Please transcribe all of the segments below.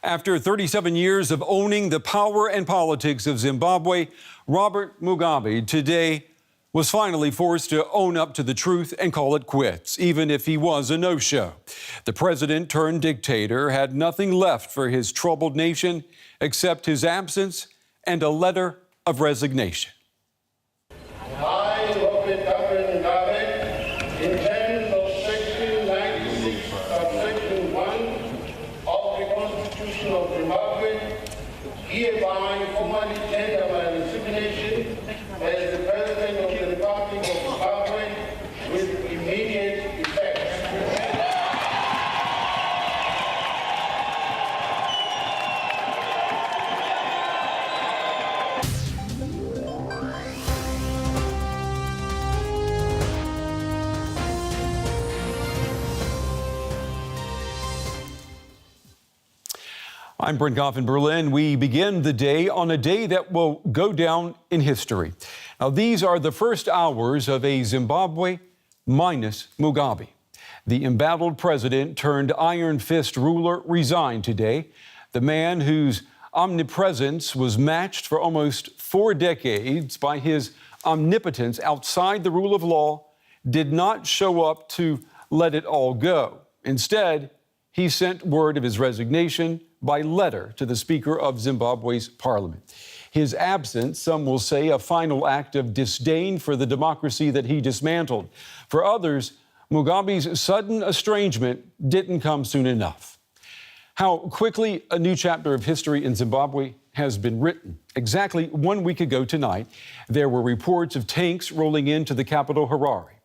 After 37 years of owning the power and politics of Zimbabwe, Robert Mugabe today was finally forced to own up to the truth and call it quits, even if he was a no-show. The president turned dictator had nothing left for his troubled nation except his absence and a letter of resignation. I, Robert Mugabe, in terms of Section 96, subsection 1 of the Constitution of Zimbabwe, hereby formally tender my resignation as the President of the Republic of Zimbabwe with immediate effect. I'm Brent Goff in Berlin. We begin the day on a day that will go down in history. Now, these are the first hours of a Zimbabwe minus Mugabe. The embattled president turned iron fist ruler resigned today. The man whose omnipresence was matched for almost 4 decades by his omnipotence outside the rule of law did not show up to let it all go. Instead, he sent word of his resignation by letter to the Speaker of Zimbabwe's parliament. His absence, some will say, a final act of disdain for the democracy that he dismantled. For others, Mugabe's sudden estrangement didn't come soon enough. How quickly a new chapter of history in Zimbabwe has been written. Exactly 1 week ago tonight, there were reports of tanks rolling into the capital, Harare.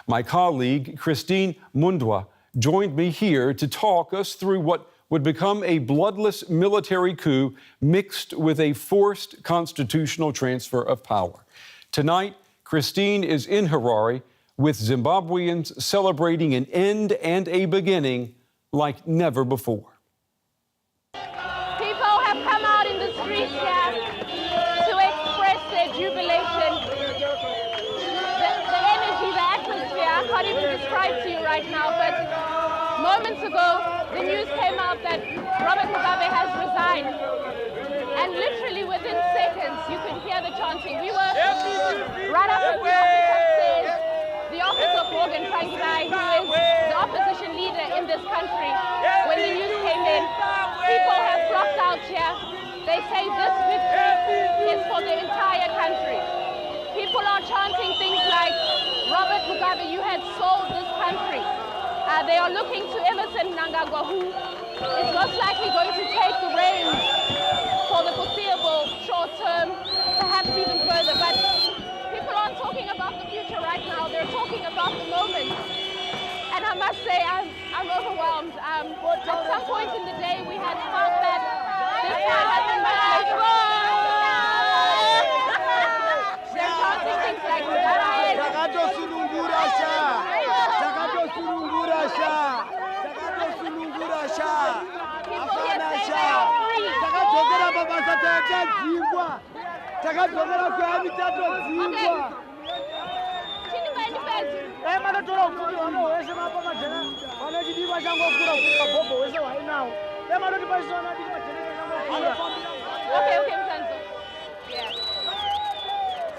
My colleague, Christine Mhundwa, joined me here to talk us through what would become a bloodless military coup mixed with a forced constitutional transfer of power. Tonight, Christine is in Harare with Zimbabweans celebrating an end and a beginning like never before. People have come out in the streets here to express their jubilation. The energy, the atmosphere, I can't even describe to you right now, but moments ago, the news came out that Robert Mugabe has resigned. And literally within seconds, you could hear the chanting. We were right up at the office upstairs, the office of Morgan Frankenstein, who is the opposition leader in this country. When the news came in, people have flocked out here. They say this victory is for the entire country. People are chanting things like, Robert Mugabe, you had sold this country. They are looking to Emerson Mnangagwa, who is most likely going to take the reins for the foreseeable short term, perhaps even further. But people aren't talking about the future right now. They're talking about the moment. And I must say, I'm overwhelmed. At some point in the day, we had felt that this time had been much later. They're chanting things like, Okay, Mtanzo. Yeah.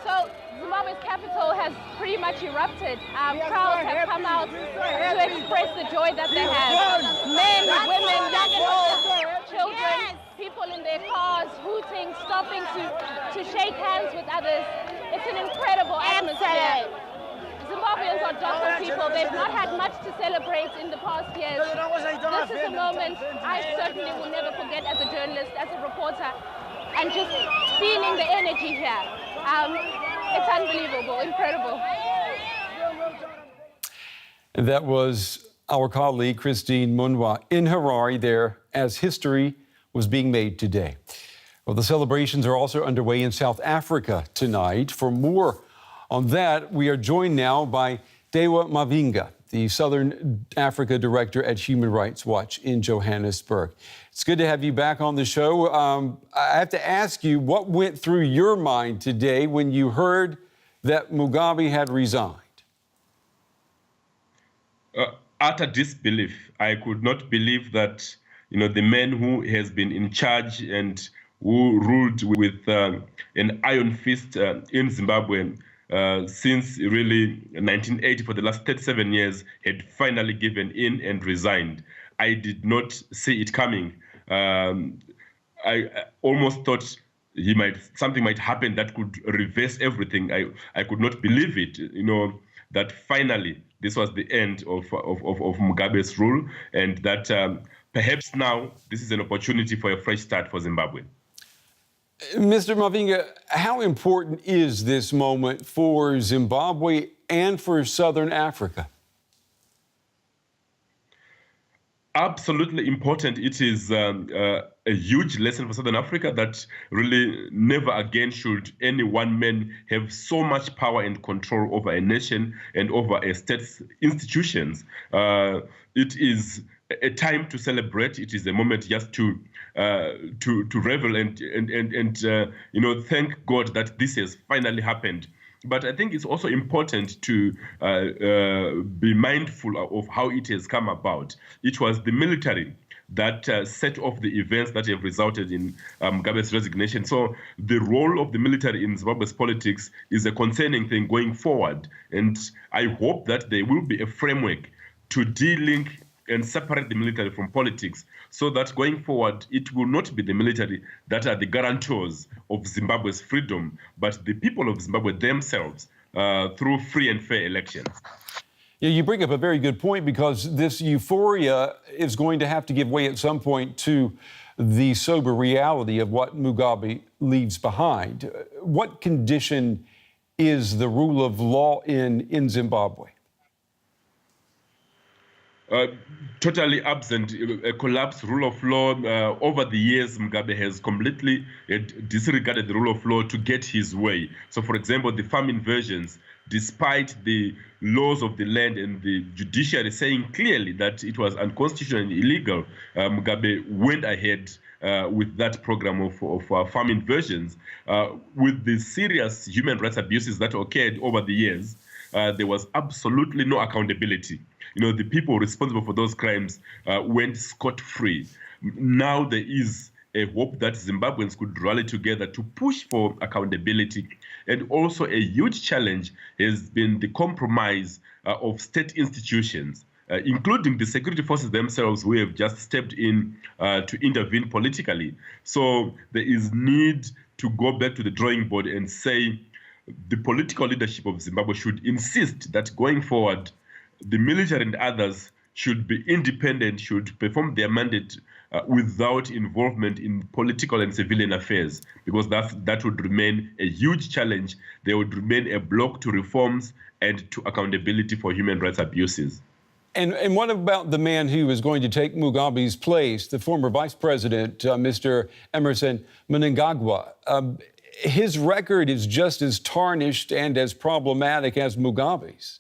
So Zimbabwe's capital has pretty much erupted. Crowds have come out to express the joy that they have. Men, women, young and old, children, people in their cars, hooting, stopping to shake hands with others. It's an incredible atmosphere. Zimbabweans are docile people. They've not had much to celebrate in the past years. This is a moment I certainly will never forget as a journalist, as a reporter, and just feeling the energy here. It's unbelievable, incredible. That was our colleague, Christine Mhundwa, in Harare there as history was being made today. Well, the celebrations are also underway in South Africa tonight. For more on that, we are joined now by Dewa Mavinga, the Southern Africa Director at Human Rights Watch in Johannesburg. It's good to have you back on the show. I have to ask you, what went through your mind today when you heard that Mugabe had resigned? Utter disbelief. I could not believe that the man who has been in charge and who ruled with an iron fist in Zimbabwe since really 1980 for the last 37 years, had finally given in and resigned. I did not see it coming. I almost thought something might happen that could reverse everything. I could not believe it, that finally this was the end of Mugabe's rule, and that perhaps now this is an opportunity for a fresh start for Zimbabwe. Mr. Mavhinga, how important is this moment for Zimbabwe and for Southern Africa? Absolutely important. It is a huge lesson for Southern Africa that really never again should any one man have so much power and control over a nation and over a state's institutions. It is a time to celebrate. It is a moment just to revel and thank God that this has finally happened. But I think it's also important to be mindful of how it has come about. It was the military that set off the events that have resulted in Mugabe's resignation. So the role of the military in Zimbabwe's politics is a concerning thing going forward. And I hope that there will be a framework to de-link and separate the military from politics, so that going forward, it will not be the military that are the guarantors of Zimbabwe's freedom, but the people of Zimbabwe themselves through free and fair elections. Yeah, you bring up a very good point, because this euphoria is going to have to give way at some point to the sober reality of what Mugabe leaves behind. What condition is the rule of law in Zimbabwe? Totally absent, a collapsed rule of law. Over the years, Mugabe has completely disregarded the rule of law to get his way. So, for example, the farm inversions, despite the laws of the land and the judiciary saying clearly that it was unconstitutional and illegal, Mugabe went ahead with that program of farm inversions. With the serious human rights abuses that occurred over the years, there was absolutely no accountability. The people responsible for those crimes went scot-free. Now there is a hope that Zimbabweans could rally together to push for accountability. And also a huge challenge has been the compromise of state institutions, including the security forces themselves, who have just stepped in to intervene politically. So there is need to go back to the drawing board and say the political leadership of Zimbabwe should insist that going forward, the military and others should be independent, should perform their mandate without involvement in political and civilian affairs, because that would remain a huge challenge. There would remain a block to reforms and to accountability for human rights abuses. And what about the man who is going to take Mugabe's place, the former vice president, Mr. Emmerson Mnangagwa? His record is just as tarnished and as problematic as Mugabe's.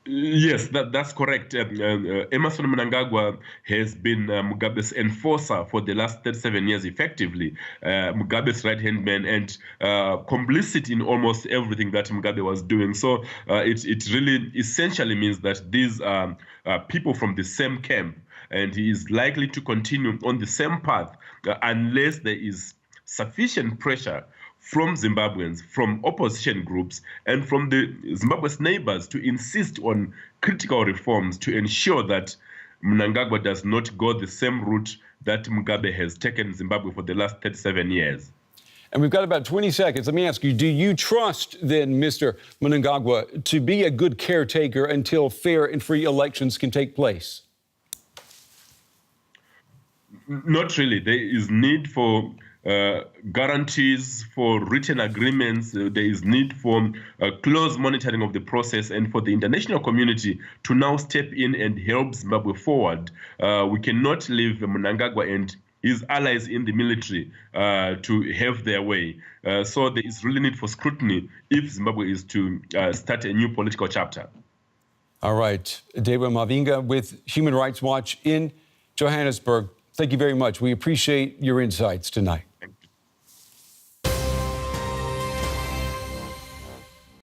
Yes, that's correct. Emmerson Mnangagwa has been Mugabe's enforcer for the last 37 years, effectively, Mugabe's right-hand man, and complicit in almost everything that Mugabe was doing. So it really essentially means that these are people from the same camp, and he is likely to continue on the same path unless there is sufficient pressure from Zimbabweans, from opposition groups, and from the Zimbabwe's neighbors to insist on critical reforms to ensure that Mnangagwa does not go the same route that Mugabe has taken Zimbabwe for the last 37 years. And we've got about 20 seconds. Let me ask you, do you trust then Mr. Mnangagwa to be a good caretaker until fair and free elections can take place? Not really. There is need for guarantees, for written agreements. There is need for close monitoring of the process, and for the international community to now step in and help Zimbabwe forward. We cannot leave Mnangagwa and his allies in the military to have their way. So there is really need for scrutiny if Zimbabwe is to start a new political chapter. All right. David Mavhinga with Human Rights Watch in Johannesburg. Thank you very much. We appreciate your insights tonight.